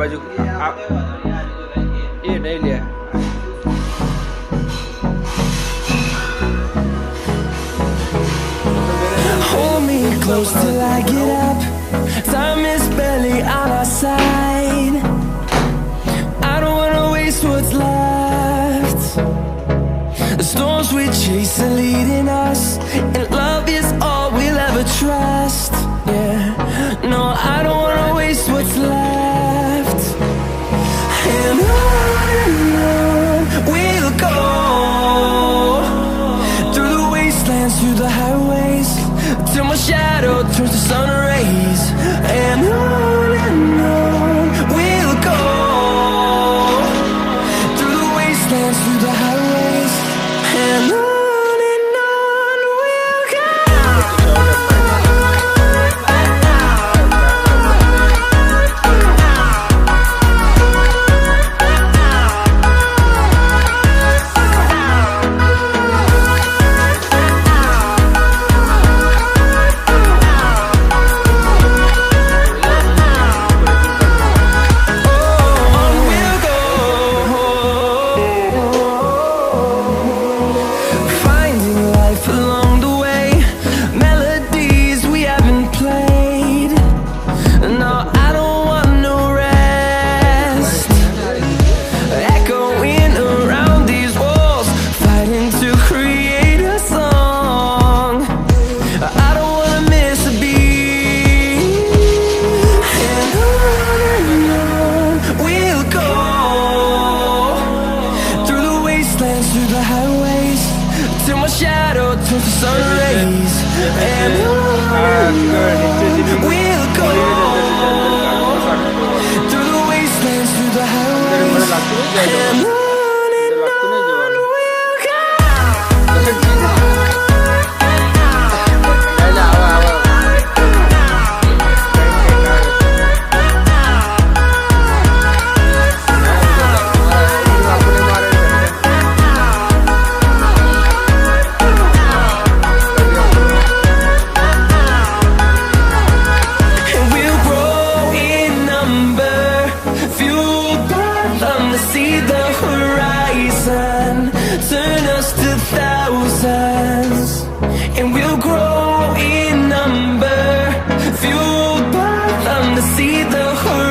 baju ये नहीं लिया। Hold me close till I get up. Time is barely on our side. I don't wanna waste what's left. The storms we chase are leading us, and love is all we'll ever trust. Yeah, no, I don't wanna waste what's left. And on we'll go, through the wastelands, through the highways, till my shadow turns to sun rays. And on we'll go, through the wastelands, through the highways, and on we'll go. Through the highways, till my shadow turns to sun rays. And on we'll go, through the wastelands, through the highways, and on we'll go. See the horizon, turn us to thousands, and we'll grow in number, fueled by them to see the horizon.